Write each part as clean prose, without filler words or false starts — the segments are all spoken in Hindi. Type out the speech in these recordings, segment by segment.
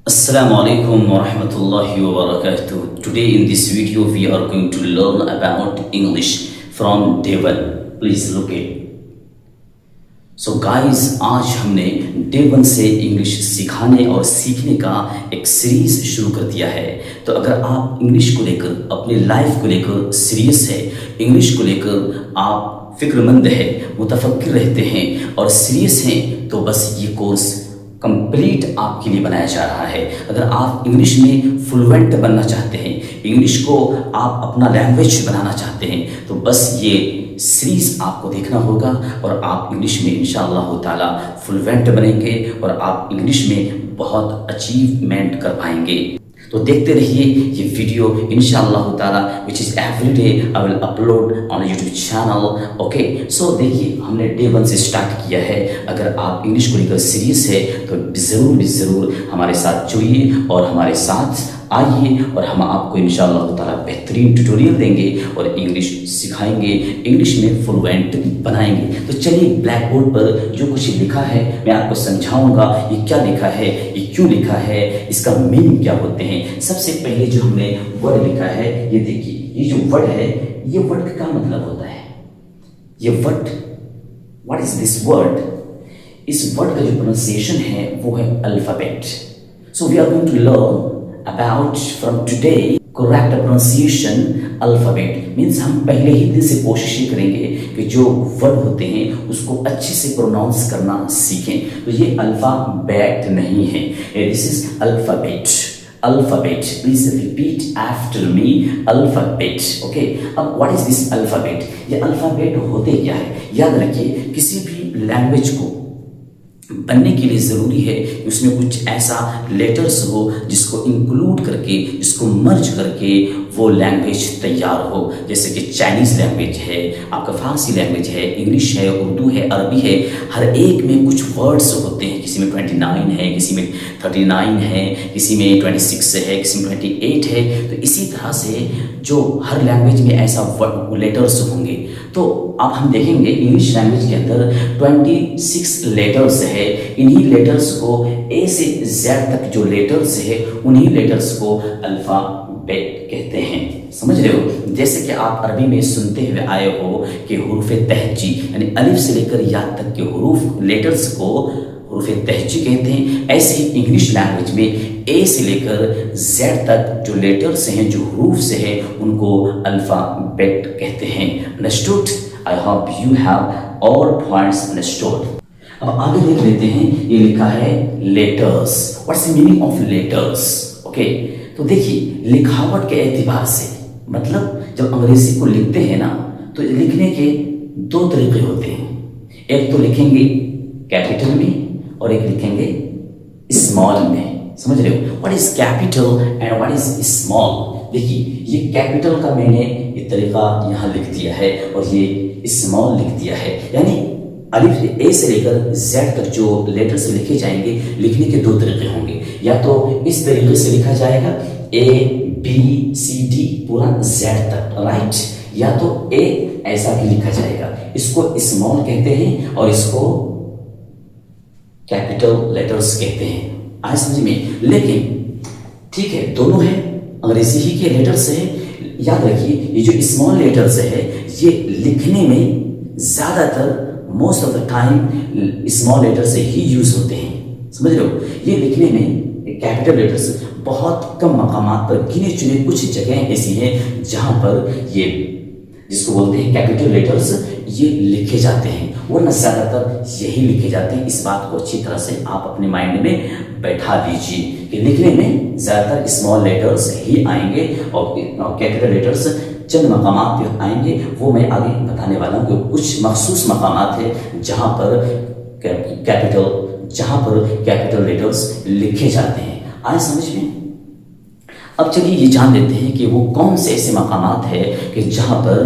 Assalamu alaikum wa rahmatullahi wa barakatuh. Today in this video we are going to learn about English from day one. Please look it. So guys, आज हमने डे वन से इंग्लिश सिखाने और सीखने का एक सीरीज शुरू कर दिया है। तो अगर आप इंग्लिश को लेकर अपनी लाइफ को लेकर सीरियस है, इंग्लिश को लेकर आप फिक्रमंद है, मुतफक्किर रहते हैं और सीरियस हैं, तो बस ये कोर्स कंप्लीट आपके लिए बनाया जा रहा है। अगर आप इंग्लिश में फ्लुएंट बनना चाहते हैं, इंग्लिश को आप अपना लैंग्वेज बनाना चाहते हैं, तो बस ये सीरीज आपको देखना होगा और आप इंग्लिश में इंशाअल्लाह ताला फ्लुएंट बनेंगे और आप इंग्लिश में बहुत अचीवमेंट कर पाएंगे। तो देखते रहिए ये वीडियो इंशाअल्लाह ताला, which is every day I will upload on YouTube channel. Okay, so देखिए हमने डे वन से स्टार्ट किया है। अगर आप इंग्लिश को लेकर सीरियस है तो ज़रूर हमारे साथ जुड़िए और हमारे साथ आइए और हम आपको इंशाअल्लाह ताला बेहतरीन ट्यूटोरियल देंगे और इंग्लिश सिखाएंगे, इंग्लिश में फ्लुएंट बनाएंगे। तो चलिए ब्लैक बोर्ड पर जो कुछ लिखा है मैं आपको समझाऊंगा, ये क्या लिखा है, ये क्यों लिखा है, इसका मीनिंग क्या होते हैं। सबसे पहले जो हमने वर्ड लिखा है, ये देखिए, ये जो वर्ड है, ये वर्ड का क्या मतलब होता है। ये word, what is this word? इस वर्ड का जो प्रोनाउंसिएशन है वो है alphabet. So we are going to learn about from today correct pronunciation alphabet means हम पहले ही दिन से कोशिश करेंगे कि जो वर्ड होते हैं उसको अच्छे से प्रोनाउंस करना सीखें। तो ये अल्फाबेट नहीं है, this is alphabet. Alphabet, please repeat after me, alphabet. Okay, अब व्हाट इज दिस अल्फाबेट? ये अल्फाबेट होते क्या है? याद रखिए, किसी भी लैंग्वेज को बनने के लिए ज़रूरी है कि उसमें कुछ ऐसा लेटर्स हो जिसको इंक्लूड करके, जिसको मर्ज करके वो लैंग्वेज तैयार हो। जैसे कि चाइनीज़ लैंग्वेज है, आपका फारसी लैंग्वेज है, इंग्लिश है, उर्दू है, अरबी है, हर एक में कुछ वर्ड्स होते हैं। किसी में 29 है, किसी में 39 है, किसी में 26 है, किसी में 28 है। तो इसी तरह से जो हर लैंग्वेज में ऐसा लेटर्स होंगे। तो अब हम देखेंगे इंग्लिश लैंग्वेज के अंदर 26 लेटर्स है। इन्हीं लेटर्स को ए से जेड तक जो लेटर्स है, उन्हीं लेटर्स को अल्फाबेट कहते हैं। समझ रहे हो? जैसे कि आप अरबी में सुनते हुए आए हो कि हुरूफ तहजी, यानी अलिफ से लेकर या तक के हुरूफ लेटर्स को हुरूफ तहजी कहते हैं। ऐसे ही इंग्लिश लैंग्वेज में ए से लेकर जेड तक जो लेटर्स हैं, जो हुरूफ से हैं, उनको अल्फाबेट कहते हैं। Understood? I hope you have all points understood. अब आगे देख लेते हैं, ये लिखा है letters. What's the meaning of letters? Okay, तो देखिए लिखावट के एतबार से, मतलब जब अंग्रेजी को लिखते हैं ना, तो लिखने के दो तरीके होते हैं। एक तो लिखेंगे कैपिटल में और एक लिखेंगे स्मॉल में। समझ रहे हो? What is capital and what is small? देखिए ये कैपिटल का मैंने ये तरीका यहाँ लिख दिया है और ये स्मॉल लिख दिया है। यानी अलिफ ए से लेकर जेड तक जो लेटर्स लिखे जाएंगे, लिखने के दो तरीके होंगे। या तो इस तरीके से लिखा जाएगा ए बी सी डी पूरा जेड तक, राइट? या तो ए ऐसा भी लिखा जाएगा। इसको स्मॉल कहते हैं और इसको कैपिटल लेटर्स कहते हैं। आज समझ में? लेकिन ठीक है, दोनों है, अंग्रेजी ही के लेटर्स है। याद रखिए ये जो स्मॉल लेटर्स है, ये लिखने में ज्यादातर most of the time small letter से ही यूज होते हैं। समझ रहे हो? ये लिखने में कैपिटल लेटर्स बहुत कम मकामात पर, गिने चुने कुछ जगह ऐसी हैं जहां पर ये जिसको बोलते हैं कैपिटल लेटर्स, ये लिखे जाते हैं, वरना ज्यादातर यही लिखे जाते हैं। इस बात को अच्छी तरह से आप अपने माइंड में बैठा दीजिए कि लिखने में ज्यादातर स्मॉल लेटर्स ही आएंगे और कैपिटल लेटर्स चंद मकामात पे आएंगे। वो मैं आगे बताने वाला हूँ कि कुछ मखसूस मकामात है जहाँ पर कैपिटल लेटर्स लिखे जाते हैं। आए समझ में? अब चलिए ये जान लेते हैं कि वो कौन से ऐसे मकामात है कि जहाँ पर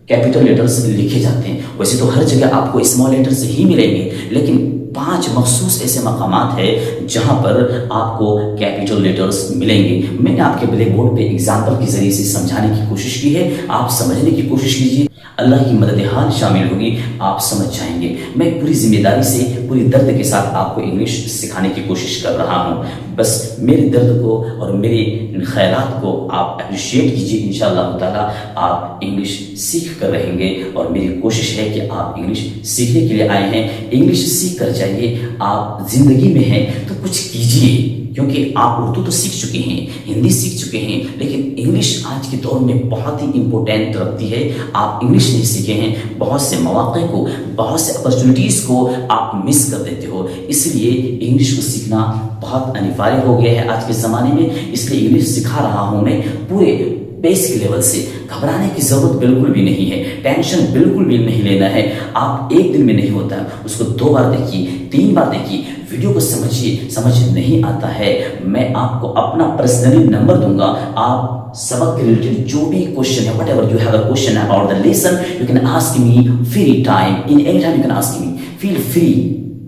कैपिटल लेटर्स लिखे जाते हैं। वैसे तो हर जगह आपको स्मॉल लेटर्स ही मिलेंगे, लेकिन 5 मखसूस ऐसे मकामात है जहां पर आपको कैपिटल लेटर्स मिलेंगे। मैंने आपके ब्लैक बोर्ड पे एग्जाम्पल के जरिए से समझाने की कोशिश की है, आप समझने की कोशिश कीजिए। अल्लाह की मदद हाल शामिल होगी, आप समझ जाएंगे। मैं पूरी जिम्मेदारी से, पूरी दर्द के साथ आपको इंग्लिश सिखाने की कोशिश कर रहा हूँ। बस मेरे दर्द को और मेरे इन ख्यालात को आप अप्रिशिएट कीजिए। इंशाअल्लाह ताला आप इंग्लिश सीख कर रहेंगे और मेरी कोशिश है कि आप इंग्लिश सीखने के लिए आए हैं, इंग्लिश सीख कर जाइए। आप जिंदगी में हैं तो कुछ कीजिए, क्योंकि आप उर्दू तो सीख चुके हैं, हिंदी सीख चुके हैं, लेकिन इंग्लिश आज के दौर में बहुत ही इम्पोर्टेंट रखती है। आप इंग्लिश नहीं सीखे हैं, बहुत से मौक़े को, बहुत से अपॉर्चुनिटीज़ को आप मिस कर देते हो। इसलिए इंग्लिश को सीखना बहुत अनिवार्य हो गया है आज के ज़माने में। इसलिए इंग्लिश सिखा रहा हूँ मैं पूरे बेसिक लेवल से। घबराने की ज़रूरत बिल्कुल भी नहीं है, टेंशन बिल्कुल भी नहीं लेना है। आप एक दिन में नहीं होता, उसको 2 बार देखिए, 3 बार देखिए, वीडियो को समझिए। समझ नहीं आता है, मैं आपको अपना पर्सनली नंबर दूंगा। आप सबक के रिलेटेड जो भी क्वेश्चन है, whatever you have a question about the lesson, you can ask me free time, in any time you can ask me, feel free.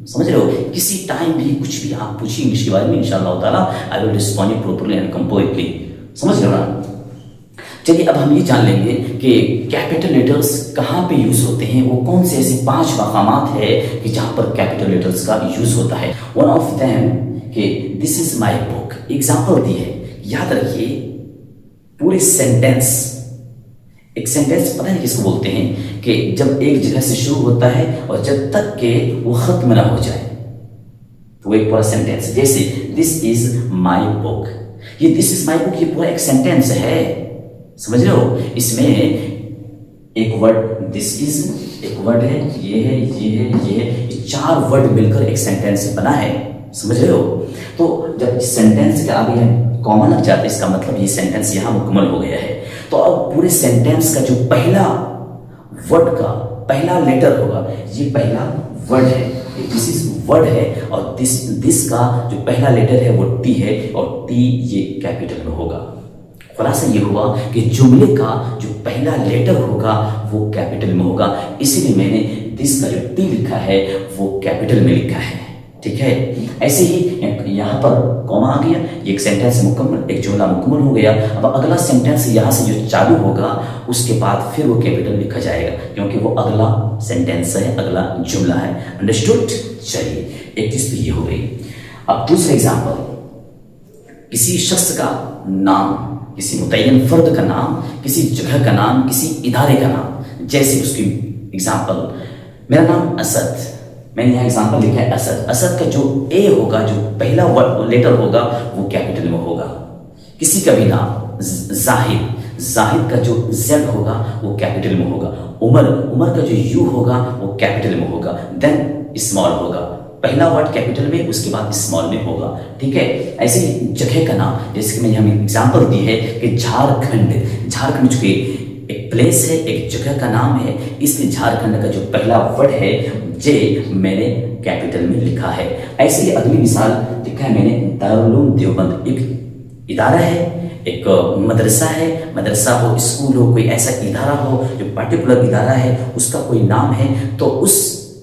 समझ रहे हो, किसी टाइम भी कुछ भी आप पूछिए इंग्लिश के बारे में, इंशाअल्लाह ताला I will respond you properly and completely. समझ रहे हो ना? चलिए अब हम ये जान लेंगे कि कैपिटल लेटर्स कहाँ पे यूज होते हैं, वो कौन से ऐसे 5 मकामात है कि जहाँ पर कैपिटल लेटर्स का यूज होता है। वन ऑफ देम कि this is my book, example दी है। याद रखिए पूरे सेंटेंस, एक सेंटेंस पता नहीं किसको बोलते हैं कि जब एक जगह से शुरू होता है और जब तक के वो खत्म ना हो जाए, तो वो एक पूरा सेंटेंस। जैसे दिस इज माय बुक, ये दिस इज माय बुक ये पूरा एक सेंटेंस है। समझ रहे हो, इसमें एक वर्ड दिस इज, एक वर्ड है, ये है, ये है, ये है, ये 4 वर्ड मिलकर एक सेंटेंस बना है। समझ रहे हो? तो जब सेंटेंस के आगे कॉमा लग जाता है, इसका मतलब ये सेंटेंस यहाँ मुकम्मल हो गया है। तो अब पूरे सेंटेंस का जो पहला वर्ड का पहला लेटर होगा, ये पहला वर्ड है, दिस इज वर्ड है, और दिस का जो पहला लेटर है वो टी है, और टी ये कैपिटल में होगा। खुलासा ये हुआ कि जुमले का जो पहला लेटर होगा वो कैपिटल में होगा, इसीलिए मैंने दिस का जो टी लिखा है वो कैपिटल में लिखा है। ठीक है, ऐसे ही यहाँ पर कॉमा आ गया, एक सेंटेंस मुकम्मल, एक जुमला मुकम्मल हो गया। अब अगला सेंटेंस यहाँ से जो चालू होगा उसके बाद फिर वो कैपिटल लिखा जाएगा, क्योंकि वो अगला सेंटेंस है, अगला जुमला है। अंडरस्टूड? चलिए, एक चीज तो ये हो गई। अब दूसरा एग्जाम्पल, किसी शख्स का नाम, किसी मुतय्यन फर्द का नाम, किसी जगह का नाम, किसी इदारे का नाम। जैसे उसकी एग्जाम्पल, मेरा नाम असद, मैंने यहाँ एग्जाम्पल लिखा है असद। असद का जो ए होगा, जो पहला वर्ड लेटर होगा वो कैपिटल में होगा। किसी का भी नाम, जाहिद, जाहिद का जो जेड होगा वो कैपिटल में होगा। उमर, उमर का जो यू होगा वो कैपिटल में होगा। देन स्मॉल होगा, पहला वर्ड कैपिटल में, उसके बाद स्मॉल में होगा। ठीक है, ऐसे ही जगह का नाम, जैसे कि मैंने हमें एग्जाम्पल दी है कि झारखंड, झारखंड चूंकि एक प्लेस है, एक जगह का नाम है, इसलिए झारखंड का जो पहला वर्ड है जे मैंने कैपिटल में लिखा है। ऐसे ही अगली मिसाल लिखा है मैंने दारुल उलूम देवबंद, एक इदारा है, एक मदरसा है, मदरसा हो, स्कूल हो, कोई ऐसा इदारा हो जो पर्टिकुलर इदारा है, उसका कोई नाम है, तो उस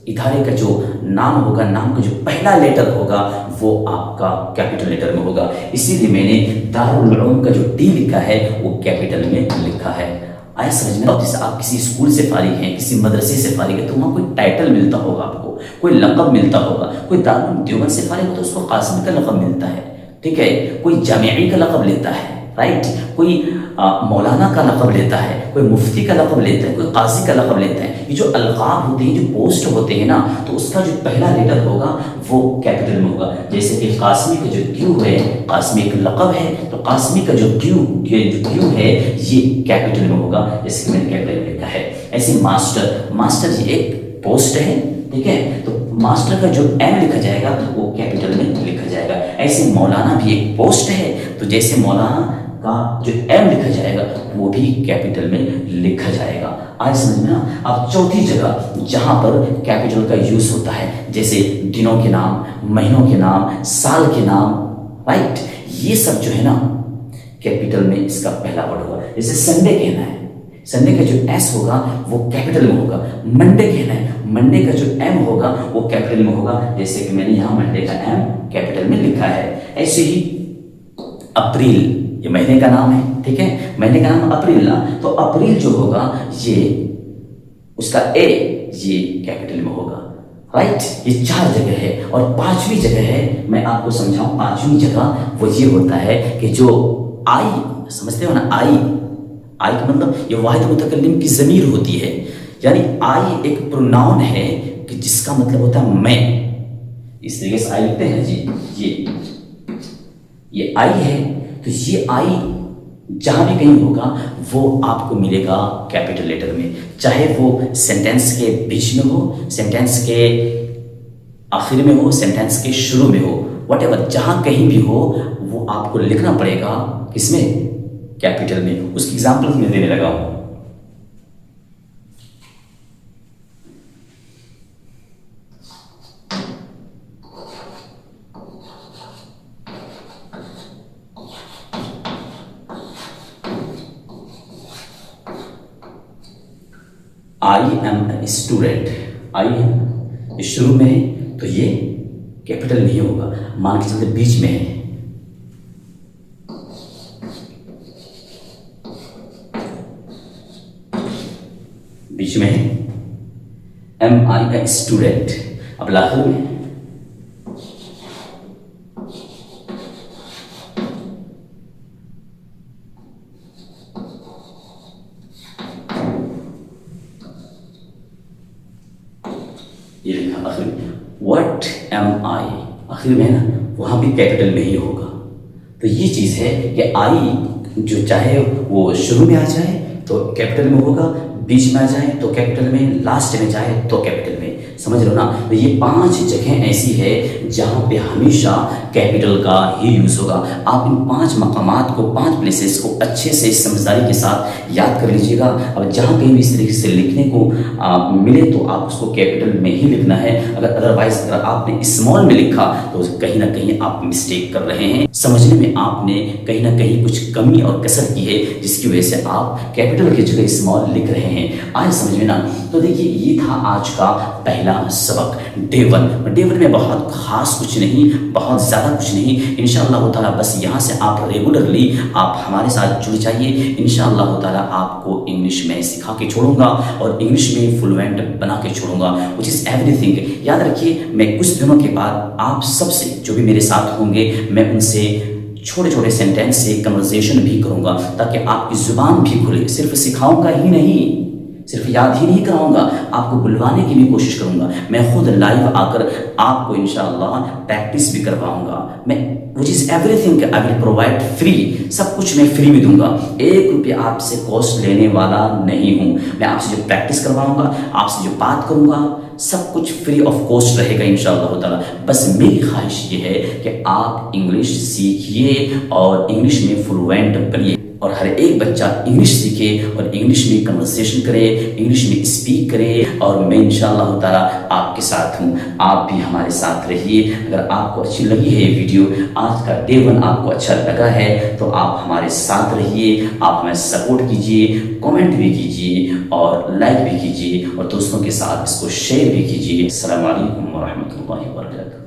इदारे का जो नाम होगा, नाम का जो पहला लेटर होगा वो आपका कैपिटल लेटर में होगा। इसीलिए मैंने दारुल उलूम का जो डी लिखा है वो कैपिटल में लिखा है। आया समझ में? जैसे आप किसी स्कूल से फारिग हैं, किसी मदरसे से फारिग है, तो वहाँ कोई टाइटल मिलता होगा, आपको कोई लक़ब मिलता होगा। कोई दारुल उलूम देवबंद से फारिग हो तो उसको कासिम का लक़ब मिलता है। ठीक है, कोई जामिई का लक़ब लेता है, राइट, कोई मौलाना का लक़ब लेता है, कोई मुफ्ती का लक़ब लेता है, कोई काजी का लक़ब लेता है। ये जो अलक़ाब होते हैं, जो पोस्ट होते हैं ना, तो उसका जो पहला लेटर होगा वो कैपिटल में होगा। जैसे कि कासमी का जो क्यू है, कासमी एक लक़ब है, तो कासमी का जो क्यू है ये कैपिटल में होगा, जैसे कि मैंने कैपिटल में लिखा है। ऐसे मास्टर, मास्टर ये एक पोस्ट है, ठीक है, तो मास्टर का जो एम लिखा जाएगा वो कैपिटल में लिखा जाएगा। ऐसे मौलाना भी एक पोस्ट है, तो जैसे मौलाना का जो एम लिखा जाएगा वो भी कैपिटल में लिखा जाएगा। आज समझ में ना? अब चौथी जगह जहां पर कैपिटल का यूज होता है, जैसे दिनों के नाम, महीनों के नाम, साल के नाम, राइट, ये सब जो है ना कैपिटल में इसका पहला वर्ड होगा। जैसे संडे कहना है, संडे का जो एस होगा वो कैपिटल में होगा। मंडे कहना है, मंडे का जो एम होगा वो कैपिटल में होगा, जैसे कि मैंने यहाँ मंडे का एम कैपिटल में लिखा है। ऐसे ही अप्रैल, ये महीने का नाम है, ठीक है, महीने का नाम अप्रैल ना, तो अप्रैल जो होगा ये उसका ए ये कैपिटल में होगा, राइट। ये 4 जगह है। और 5वीं जगह है, मैं आपको समझाऊं, 5वीं जगह वो ये होता है कि जो आई, समझते हो ना, आई का मतलब ये वाहिद मुतकल्लिम की ज़मीर होती है, यानी आई एक प्रोनाउन है कि जिसका मतलब होता है मैं। इस तरीके से आई लिखते हैं जी, ये आई है, तो ये आई जहां भी कहीं होगा वो आपको मिलेगा कैपिटल लेटर में, चाहे वो सेंटेंस के बीच में हो, सेंटेंस के आखिर में हो, सेंटेंस के शुरू में हो, व्हाटएवर, जहां कहीं भी हो वो आपको लिखना पड़ेगा किसमें, कैपिटल में। उसकी एग्जांपल मैं देने लगा हूं। आई एम ए स्टूडेंट, आई है, ये शुरू में है तो ये कैपिटल नहीं होगा, मान के चलते बीच में है, बीच में है, एम आई ए स्टूडेंट। अब लाखिर में ये लिखा आखिर में, व्हाट एम आई, आखिर में है ना, वहां भी कैपिटल में ही होगा। तो ये चीज है कि आई जो चाहे वो शुरू में आ जाए तो कैपिटल में होगा, बीच में आ जाए तो कैपिटल में, लास्ट में जाए तो कैपिटल में, समझ लो ना। तो ये 5 जगह ऐसी है जहां पे हमेशा कैपिटल का ही यूज होगा। आप इन 5 मकामात को, 5 प्लेसेस को अच्छे से समझदारी के साथ याद कर लीजिएगा। अब जहां कहीं भी इस तरीके से लिखने को मिले तो आप उसको कैपिटल में ही लिखना है, अगर अदरवाइज अगर आपने स्मॉल में लिखा तो कहीं ना कहीं आप मिस्टेक कर रहे हैं, समझने में आपने कहीं ना कहीं कुछ कमी और कसर की है, जिसकी वजह से आप कैपिटल की जगह स्मॉल लिख रहे हैं। आज समझ में ना। तो देखिए ये था आज का पहला सबक, डे 1 में बहुत खास कुछ नहीं, बहुत ज़्यादा कुछ नहीं, इंशाअल्लाह ताला बस यहाँ से आप रेगुलरली आप हमारे साथ जुड़ जाइए। इंशाअल्लाह ताला आपको इंग्लिश में सिखा के छोड़ूंगा और इंग्लिश में फ्लुएंट बना के छोड़ूंगा, विच इज़ एवरीथिंग। याद रखिए, मैं कुछ दिनों के बाद आप सबसे जो भी मेरे साथ होंगे मैं उनसे छोटे छोटे सेंटेंस से कन्वर्सेशन भी करूंगा, ताकि आपकी ज़ुबान भी खुले। सिर्फ सिखाऊंगा ही नहीं, सिर्फ याद ही नहीं कराऊंगा, आपको बुलवाने की भी कोशिश करूंगा। मैं खुद लाइव आकर आपको इंशाअल्लाह प्रैक्टिस भी करवाऊंगा। मैं which is everything I will provide free, सब कुछ मैं फ्री में दूंगा, 1 रुपया आपसे कॉस्ट लेने वाला नहीं हूँ। मैं आपसे जो प्रैक्टिस करवाऊंगा, आपसे जो बात करूंगा, सब कुछ फ्री ऑफ कॉस्ट रहेगा इंशाअल्लाह ताला। बस मेरी ख्वाहिश ये है कि आप इंग्लिश सीखिए और इंग्लिश में फ्लुएंट बनिए, और हर एक बच्चा इंग्लिश सीखे और इंग्लिश में कन्वर्सेशन करे, इंग्लिश में स्पीक करे। और मैं इंशाअल्लाह ताला आपके साथ हूँ, आप भी हमारे साथ रहिए। अगर आपको अच्छी लगी है ये वीडियो, आज का डे 1 आपको अच्छा लगा है तो आप हमारे साथ रहिए, आप हमें सपोर्ट कीजिए, कमेंट भी कीजिए और लाइक भी कीजिए और दोस्तों के साथ इसको शेयर भी कीजिए। अस्सलामु अलैकुम व रहमतुल्लाहि व बरकातहू।